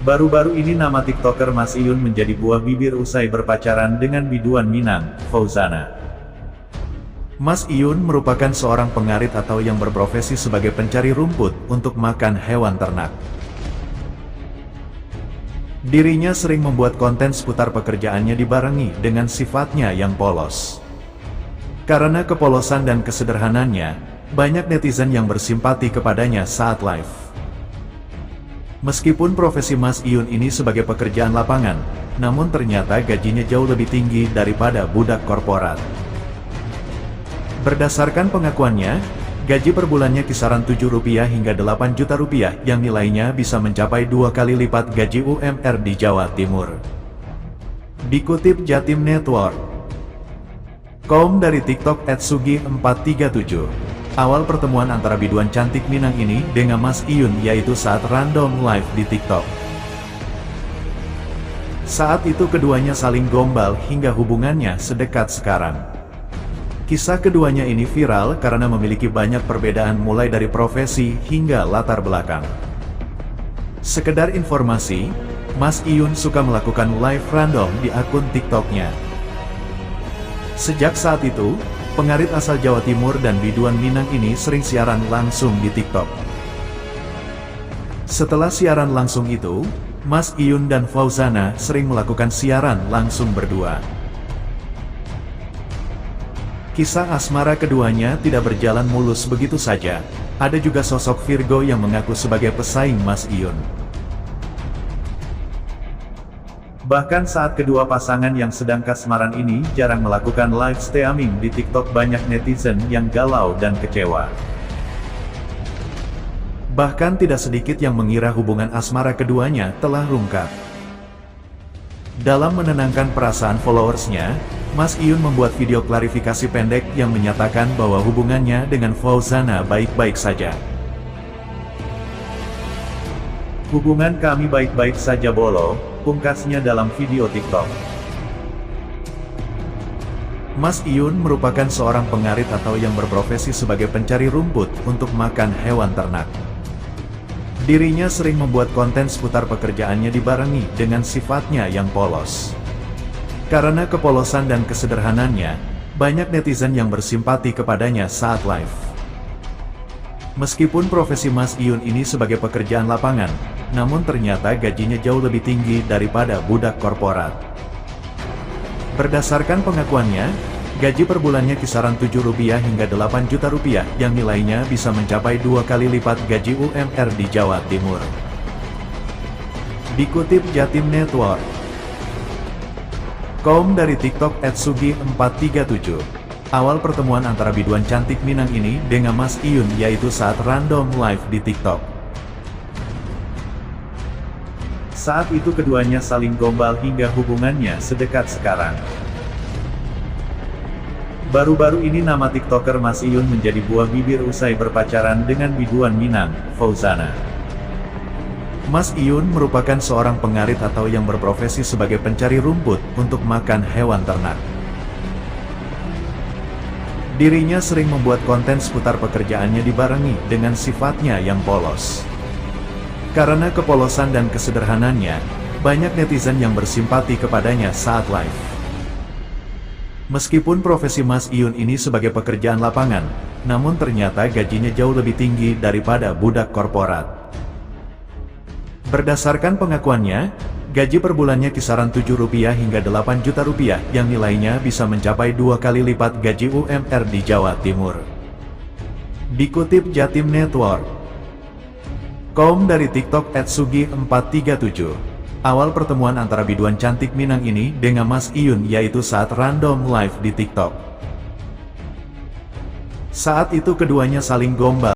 Baru-baru ini nama TikToker Mas Iyun menjadi buah bibir usai berpacaran dengan biduan Minang, Fauzana. Mas Iyun merupakan seorang pengarit atau yang berprofesi sebagai pencari rumput untuk makan hewan ternak. Dirinya sering membuat konten seputar pekerjaannya dibarengi dengan sifatnya yang polos. Karena kepolosan dan kesederhanannya, banyak netizen yang bersimpati kepadanya saat live. Meskipun profesi Mas Iyun ini sebagai pekerjaan lapangan, namun ternyata gajinya jauh lebih tinggi daripada budak korporat. Berdasarkan pengakuannya, gaji per bulannya kisaran Rp7 hingga Rp8 juta yang nilainya bisa mencapai 2 kali lipat gaji UMR di Jawa Timur. Dikutip Jatim Network, dari TikTok @sugi437. Awal pertemuan antara biduan cantik Minang ini dengan Mas Iyun yaitu saat random live di TikTok. Saat itu keduanya saling gombal hingga hubungannya sedekat sekarang. Kisah keduanya ini viral karena memiliki banyak perbedaan mulai dari profesi hingga latar belakang. Sekedar informasi, Mas Iyun suka melakukan live random di akun TikToknya. Sejak saat itu, pengarit asal Jawa Timur dan biduan Minang ini sering siaran langsung di TikTok. Setelah siaran langsung itu, Mas Iyun dan Fauzana sering melakukan siaran langsung berdua. Kisah asmara keduanya tidak berjalan mulus begitu saja. Ada juga sosok Virgo yang mengaku sebagai pesaing Mas Iyun. Bahkan saat kedua pasangan yang sedang kasmaran ini jarang melakukan live streaming di TikTok, banyak netizen yang galau dan kecewa. Bahkan tidak sedikit yang mengira hubungan asmara keduanya telah rungkat. Dalam menenangkan perasaan followersnya, Mas Iyun membuat video klarifikasi pendek yang menyatakan bahwa hubungannya dengan Fauzana baik-baik saja. "Hubungan kami baik-baik saja bolo," pungkasnya dalam video TikTok. Mas Iyun merupakan seorang pengarit atau yang berprofesi sebagai pencari rumput untuk makan hewan ternak. Dirinya sering membuat konten seputar pekerjaannya dibarengi dengan sifatnya yang polos. Karena kepolosan dan kesederhanannya, banyak netizen yang bersimpati kepadanya saat live. Meskipun profesi Mas Iyun ini sebagai pekerjaan lapangan, namun ternyata gajinya jauh lebih tinggi daripada budak korporat. Berdasarkan pengakuannya, gaji per bulannya kisaran Rp7 hingga Rp8 juta yang nilainya bisa mencapai 2 kali lipat gaji UMR di Jawa Timur. Dikutip Jatim Network, dari TikTok @sugi437. Awal pertemuan antara biduan cantik Minang ini dengan Mas Iyun yaitu saat random live di TikTok. Saat itu keduanya saling gombal hingga hubungannya sedekat sekarang. Baru-baru ini nama TikToker Mas Iyun menjadi buah bibir usai berpacaran dengan biduan Minang, Fauzana. Mas Iyun merupakan seorang pengarit atau yang berprofesi sebagai pencari rumput untuk makan hewan ternak. Dirinya sering membuat konten seputar pekerjaannya dibarengi dengan sifatnya yang polos. Karena kepolosan dan kesederhanannya, banyak netizen yang bersimpati kepadanya saat live. Meskipun profesi Mas Iyun ini sebagai pekerjaan lapangan, namun ternyata gajinya jauh lebih tinggi daripada budak korporat. Berdasarkan pengakuannya, gaji per bulannya kisaran Rp7 hingga Rp8 juta yang nilainya bisa mencapai 2 kali lipat gaji UMR di Jawa Timur. Dikutip Jatim Network, dari TikTok @sugi437. Awal pertemuan antara biduan cantik Minang ini dengan Mas Iyun yaitu saat random live di TikTok. Saat itu keduanya saling gombal.